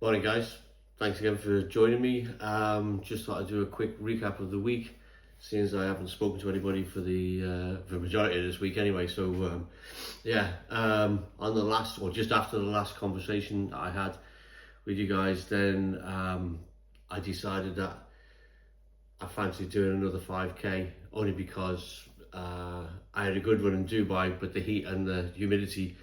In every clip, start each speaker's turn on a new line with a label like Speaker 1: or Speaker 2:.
Speaker 1: Morning, guys. Thanks again for joining me. Just thought I'd do a quick recap of the week, since I haven't spoken to anybody for the majority of this week anyway. So, on the last, or just after the last conversation that I had with you guys, then I decided that I fancied doing another 5k, only because I had a good run in Dubai, but the heat and the humidity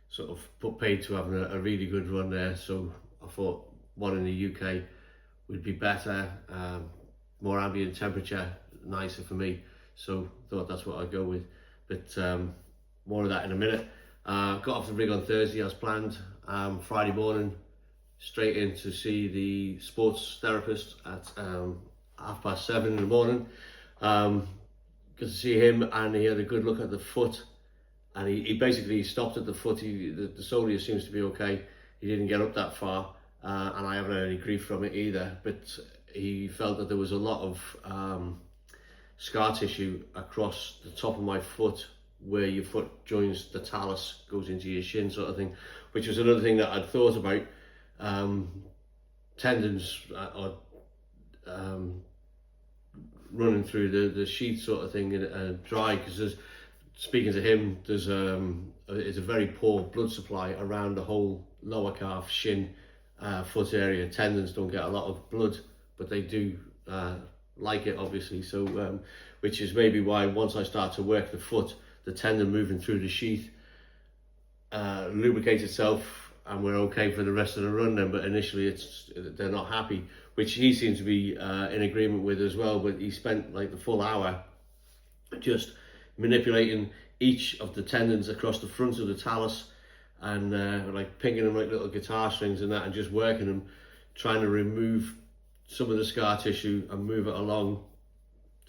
Speaker 1: sort of put paid to having a really good run there. So I thought one in the UK would be better, more ambient temperature, nicer for me. So thought that's what I'd go with. But more of that in a minute. Got off the rig on Thursday as planned. Friday morning, straight in to see the sports therapist at 7:30 in the morning. Good to see him, and he had a good look at the foot. And he basically stopped at the foot. The soleus seems to be okay. He didn't get up that far, and I haven't had any grief from it either. But he felt that there was a lot of scar tissue across the top of my foot, where your foot joins the talus, goes into your shin, sort of thing. Which was another thing that I'd thought about. Tendons are running through the sheath, sort of thing, and dry, because there's. Speaking to him, there's a very poor blood supply around the whole lower calf, shin, foot area. Tendons don't get a lot of blood, but they do like it, obviously. So, which is maybe why once I start to work the foot, the tendon moving through the sheath lubricates itself, and we're okay for the rest of the run then. But initially, they're not happy, which he seems to be in agreement with as well. But he spent like the full hour just manipulating each of the tendons across the front of the talus, and like pinging them like little guitar strings and that, and just working them, trying to remove some of the scar tissue and move it along.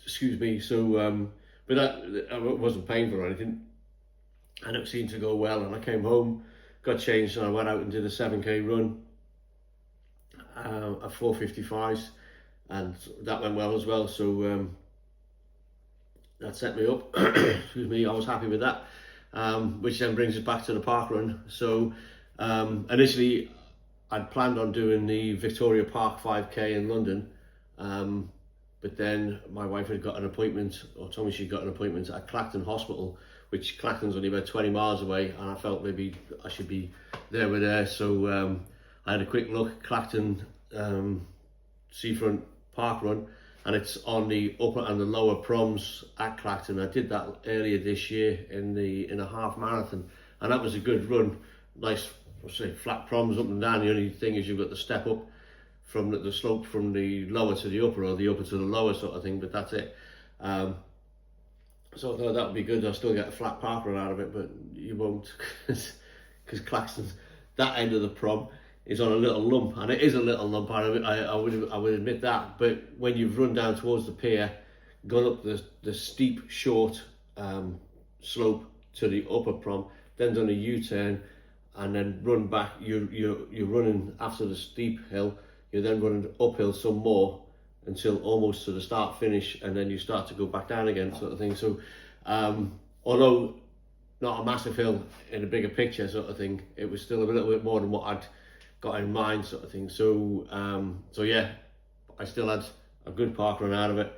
Speaker 1: Excuse me. So but that wasn't painful or anything, and it seemed to go well. And I came home, got changed, and I went out and did a 7k run at 4:55s, and that went well as well. So that set me up. Excuse me, I was happy with that, which then brings us back to the park run. So initially I'd planned on doing the Victoria Park 5k in London, but then my wife had got an appointment, or told me she'd got an appointment at Clacton Hospital, which Clacton's only about 20 miles away, and I felt maybe I should be there with her. So I had a quick look. Clacton Seafront Park Run, and it's on the upper and the lower proms at Clacton. I did that earlier this year in a half marathon, and that was a good run. Nice, I'll say, flat proms up and down. The only thing is you've got the step up from the slope from the lower to the upper, or the upper to the lower, sort of thing. But that's it. So I thought that would be good. I'll still get a flat park run out of it, but you won't, because Clacton's that end of the prom is on a little lump, and it is a little lump. I would admit that. But when you've run down towards the pier, gone up the steep short slope to the upper prom, then done a U-turn, and then run back, you're running after the steep hill. You're then running uphill some more until almost to the start finish, and then you start to go back down again, sort of thing. So although not a massive hill in a bigger picture, sort of thing, it was still a little bit more than what I'd got in mind, sort of thing. So yeah, I still had a good park run out of it.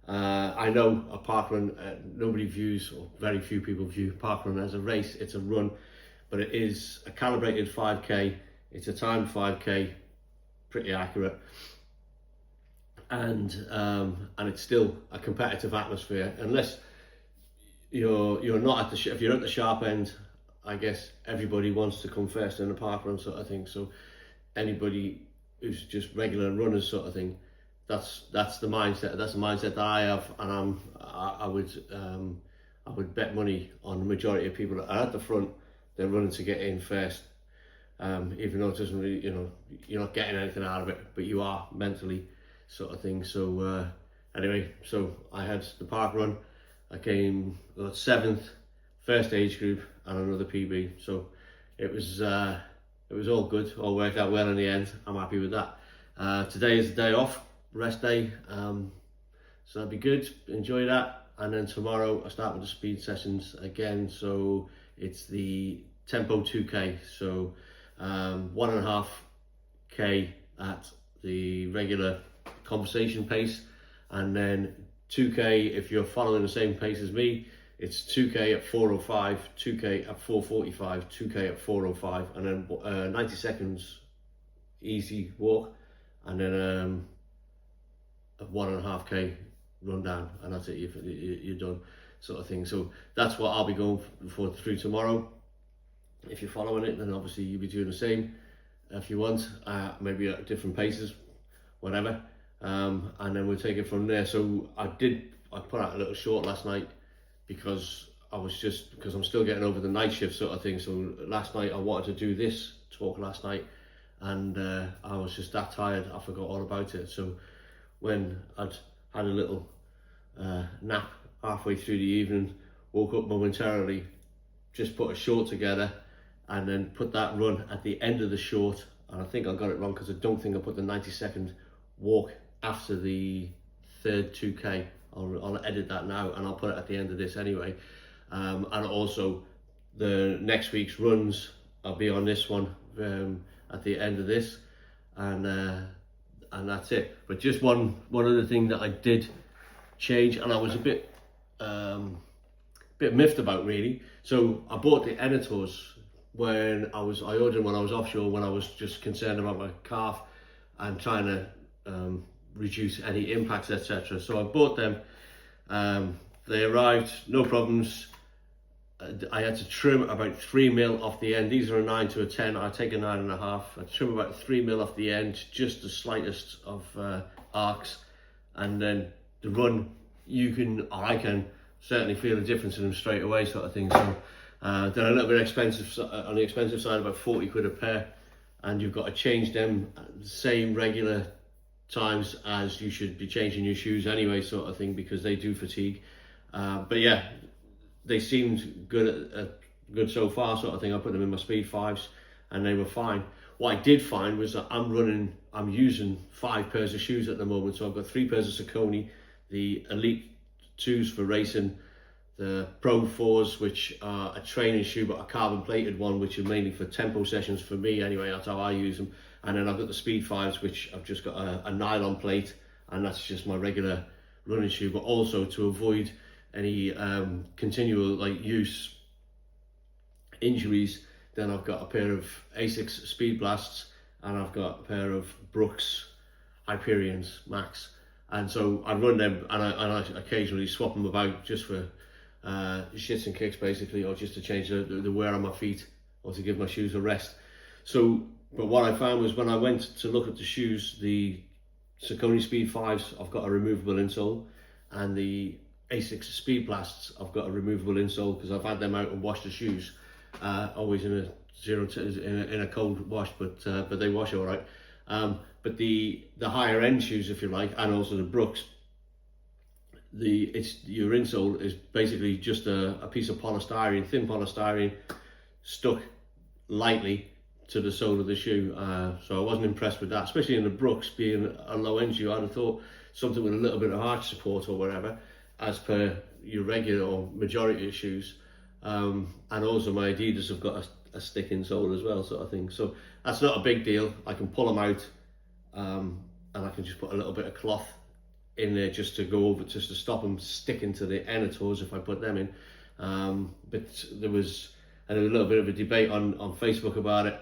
Speaker 1: I know a park run, nobody views, or very few people view park run as a race. It's a run, but it is a calibrated 5k. It's a timed 5k, pretty accurate, and it's still a competitive atmosphere. Unless you're not at if you're at the sharp end, I guess everybody wants to come first in the park run, sort of thing. So anybody who's just regular runners, sort of thing, that's the mindset. That's the mindset that I have, and I would bet money on the majority of people that are at the front. They're running to get in first, even though it doesn't really, you're not getting anything out of it, but you are mentally, sort of thing. So anyway, so I had the park run. I came 7th, first age group, and another PB. So it was all good, all worked out well in the end. I'm happy with that. Today is the day off, rest day, so that'll be good. Enjoy that, and then tomorrow I start with the speed sessions again. So it's the Tempo 2k, so 1.5 5k at the regular conversation pace, and then 2k if you're following the same pace as me. It's 2k at 4:05, 2k at 4:45, 2k at 4:05, and then 90 seconds easy walk, and then a 1.5k run down, and that's it. You're done, sort of thing. So that's what I'll be going for through tomorrow. If you're following it, then obviously you'll be doing the same. If you want, maybe at different paces, whatever, and then we'll take it from there. So I put out a little short last night because I'm still getting over the night shift sort of thing. So last night I wanted to do this talk last night, and I was just that tired, I forgot all about it. So when I'd had a little nap halfway through the evening, woke up momentarily, just put a short together, and then put that run at the end of the short. And I think I got it wrong because I don't think I put the 90-second walk after the third 2k. I'll edit that now and I'll put it at the end of this anyway. And also the next week's runs, I'll be on this one at the end of this, and that's it. But just one other thing that I did change, and I was a bit miffed about, really. So I bought the Enetors when I ordered when I was offshore, when I was just concerned about my calf and trying to reduce any impacts, etc. So I bought them. They arrived, no problems. I had to trim about 3 mil off the end. These are a 9 to a 10. I take a 9.5. I trim about 3 mil off the end, just the slightest of arcs, and then the run, I can certainly feel the difference in them straight away, sort of thing. So they're a little bit expensive, on the expensive side, about 40 quid a pair, and you've got to change them at the same regular times as you should be changing your shoes anyway, sort of thing, because they do fatigue. But yeah, they seemed good so far, sort of thing. I put them in my Speed 5s and they were fine. What I did find was that I'm using 5 pairs of shoes at the moment. So I've got 3 pairs of Saucony, the Elite 2s for racing, the Pro 4s, which are a training shoe but a carbon plated one, which are mainly for tempo sessions for me anyway. That's how I use them. And then I've got the Speed 5s, which I've just got a nylon plate, and that's just my regular running shoe. But also to avoid any continual use injuries, then I've got a pair of Asics Speed Blasts, and I've got a pair of Brooks Hyperions Max. And so I run them, and I occasionally swap them about just for shits and kicks, basically, or just to change the wear on my feet, or to give my shoes a rest. So, but what I found was when I went to look at the shoes, the Saucony Speed 5s, I've got a removable insole, and the Asics Speed Blasts, I've got a removable insole because I've had them out and washed the shoes, always in a cold wash, but they wash all right. But the higher end shoes, if you like, and also the Brooks, your insole is basically just a piece of polystyrene, thin polystyrene, stuck lightly to the sole of the shoe. So I wasn't impressed with that, especially in the Brooks, being a low end shoe. I'd have thought something with a little bit of arch support or whatever, as per your regular or majority of shoes. And also my Adidas have got a stick insole as well, sort of thing. So that's not a big deal. I can pull them out, and I can just put a little bit of cloth in there just to go over, just to stop them sticking to the Enetors if I put them in. But there was a little bit of a debate on Facebook about it.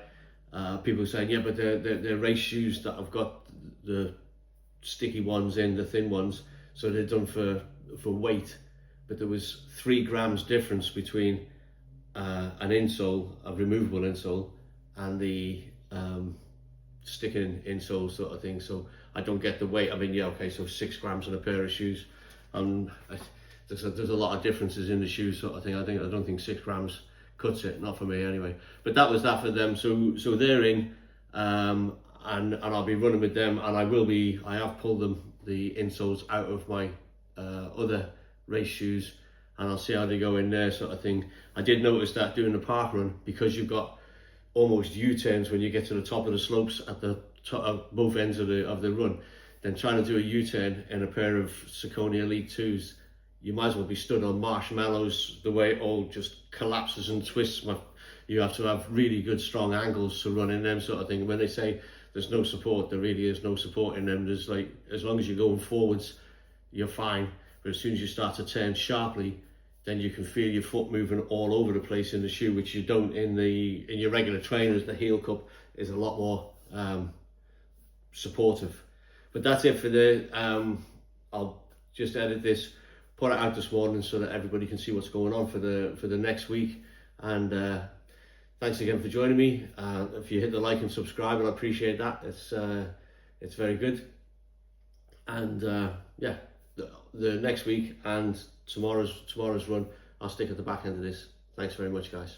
Speaker 1: People saying, yeah, but they're race shoes that have got the sticky ones in, the thin ones, so they're done for weight. But there was 3 grams difference between an insole, a removable insole, and the sticking insole, sort of thing. So I don't get the weight. I mean, yeah, okay, so 6 grams in a pair of shoes. There's a lot of differences in the shoes, sort of thing. I don't think 6 grams cuts it, not for me anyway. But that was that for them. So they're in, and I'll be running with them, and I have pulled the insoles out of my other race shoes, and I'll see how they go in there, sort of thing. I did notice that doing the park run, because you've got almost U-turns when you get to the top of the slopes at the top of both ends of the run, then trying to do a U-turn in a pair of Saucony Elite 2s, you might as well be stood on marshmallows, the way it all just collapses and twists. You have to have really good strong angles to run in them, sort of thing. When they say there's no support. There really is no support in them. There's like, as long as you're going forwards, you're fine. But as soon as you start to turn sharply, then you can feel your foot moving all over the place in the shoe, which you don't in your regular trainers. The heel cup is a lot more supportive. But that's it for I'll just edit this, put it out this morning so that everybody can see what's going on for the next week. And thanks again for joining me. If you hit the like and subscribe, I appreciate that. It's very good. And yeah, the next week and tomorrow's run, I'll stick at the back end of this. Thanks very much, guys.